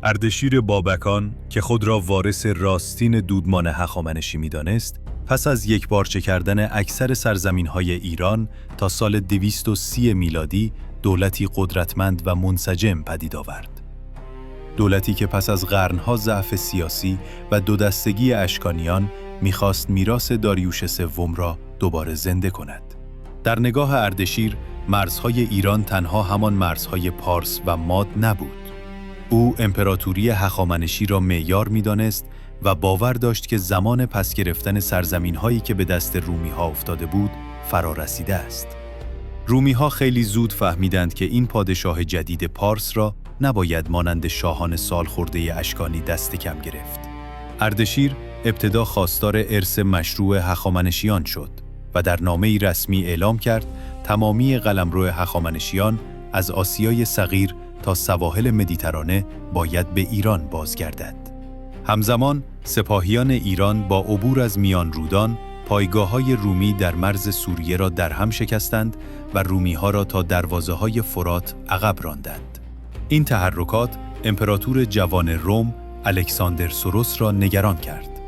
اردشیر بابکان که خود را وارث راستین دودمان هخامنشی می‌دانست، پس از یکپارچه کردن اکثر سرزمین‌های ایران تا سال 230 میلادی دولتی قدرتمند و منسجم پدید آورد. دولتی که پس از قرنها ضعف سیاسی و دو دستگی اشکانیان می‌خواست میراث داریوش سوم را دوباره زنده کند. در نگاه اردشیر، مرزهای ایران تنها همان مرزهای پارس و ماد نبود. او امپراتوری هخامنشی را معیار می‌دانست و باور داشت که زمان پس گرفتن سرزمین‌هایی که به دست رومی‌ها افتاده بود فرا رسیده است. رومی‌ها خیلی زود فهمیدند که این پادشاه جدید پارس را نباید مانند شاهان سالخورده اشکانی دست کم گرفت. اردشیر ابتدا خواستار ارث مشروع هخامنشیان شد و در نامه‌ای رسمی اعلام کرد تمامی قلمرو هخامنشیان از آسیای صغیر تا سواحل مدیترانه باید به ایران بازگردد. همزمان سپاهیان ایران با عبور از میان رودان پایگاه‌های رومی در مرز سوریه را درهم شکستند و رومی‌ها را تا دروازه‌های فرات عقب راندند. این تحرکات امپراتور جوان روم الکساندر سروس را نگران کرد.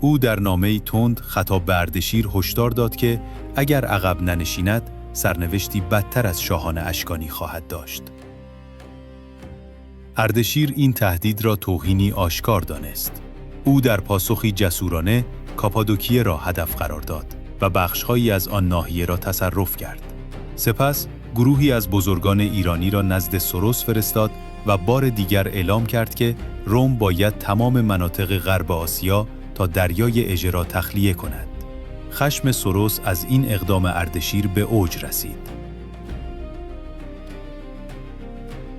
او در نامه‌ای تند خطاب به اردشیر هشدار داد که اگر عقب ننشیند سرنوشتی بدتر از شاهان اشکانی خواهد داشت. اردشیر این تهدید را توهینی آشکار دانست. او در پاسخی جسورانه کاپادوکیه را هدف قرار داد و بخش‌هایی از آن ناحیه را تصرف کرد. سپس گروهی از بزرگان ایرانی را نزد سروس فرستاد و بار دیگر اعلام کرد که روم باید تمام مناطق غرب آسیا تا دریای اژه را تخلیه کند. خشم سروس از این اقدام اردشیر به اوج رسید.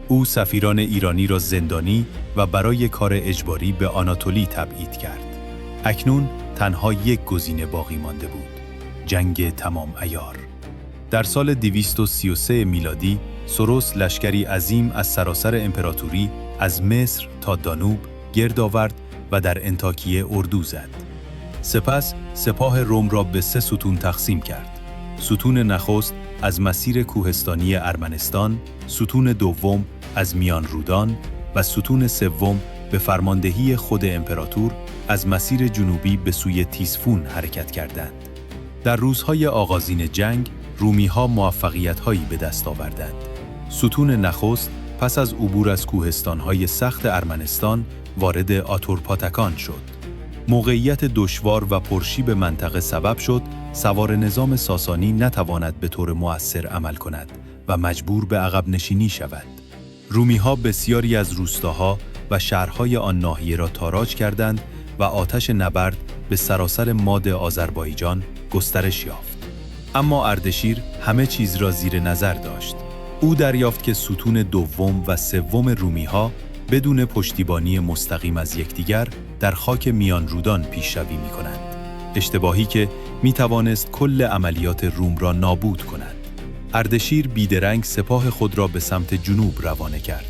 او سفیران ایرانی را زندانی و برای کار اجباری به آناتولی تبعید کرد. اکنون تنها یک گزینه باقی مانده بود: جنگ تمام عیار. در سال 233 میلادی سروس لشکری عظیم از سراسر امپراتوری از مصر تا دانوب گرد آورد و در انطاکیه اردو زد. سپس سپاه روم را به 3 ستون تقسیم کرد. ستون نخست از مسیر کوهستانی ارمنستان، ستون دوم از میان رودان و ستون سوم به فرماندهی خود امپراتور از مسیر جنوبی به سوی تیسفون حرکت کردند. در روزهای آغازین جنگ رومی‌ها موفقیت‌هایی به دست آوردند. ستون نخست پس از عبور از کوهستان‌های سخت ارمنستان وارد آتورپاتکان شد. موقعیت دشوار و پرشیب منطقه سبب شد سوار نظام ساسانی نتواند به طور مؤثر عمل کند و مجبور به عقب نشینی شود. رومی‌ها بسیاری از روستاها و شهرهای آن ناحیه را تاراج کردند و آتش نبرد به سراسر ماد آذربایجان گسترش یافت. اما اردشیر همه چیز را زیر نظر داشت. او دریافت که ستون دوم و سوم رومی‌ها بدون پشتیبانی مستقیم از یکدیگر در خاک میان رودان پیشروی می‌کنند. اشتباهی که می‌توانست کل عملیات روم را نابود کند. اردشیر بیدرنگ سپاه خود را به سمت جنوب روانه کرد.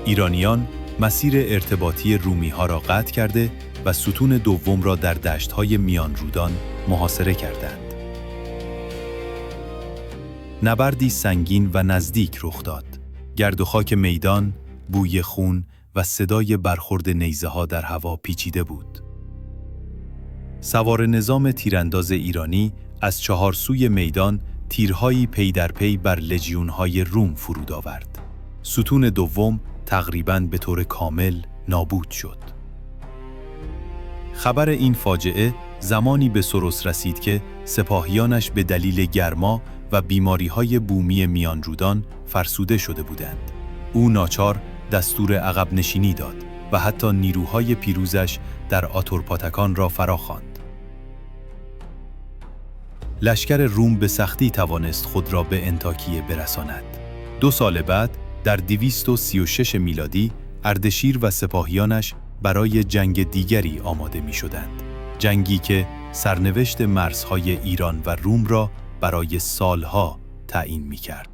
ایرانیان مسیر ارتباطی رومی‌ها را قطع کرده و ستون دوم را در دشت‌های میان رودان محاصره کردند. نبردی سنگین و نزدیک رخ داد. گرد و خاک میدان، بوی خون و صدای برخورد نیزه‌ها در هوا پیچیده بود. سوار نظام تیرانداز ایرانی از 4 سوی میدان تیرهایی پی در پی بر لژیون‌های روم فرود آورد. ستون دوم تقریباً به طور کامل نابود شد. خبر این فاجعه زمانی به سروس رسید که سپاهیانش به دلیل گرما و بیماری‌های بومی میان رودان فرسوده شده بودند. او ناچار دستور عقب نشینی داد و حتی نیروهای پیروزش در آتورپاتکان را فراخواند. لشکر روم به سختی توانست خود را به انطاکیه برساند. 2 سال بعد در 236 میلادی اردشیر و سپاهیانش برای جنگ دیگری آماده می شدند. جنگی که سرنوشت مرزهای ایران و روم را برای سالها تعیین می کرد.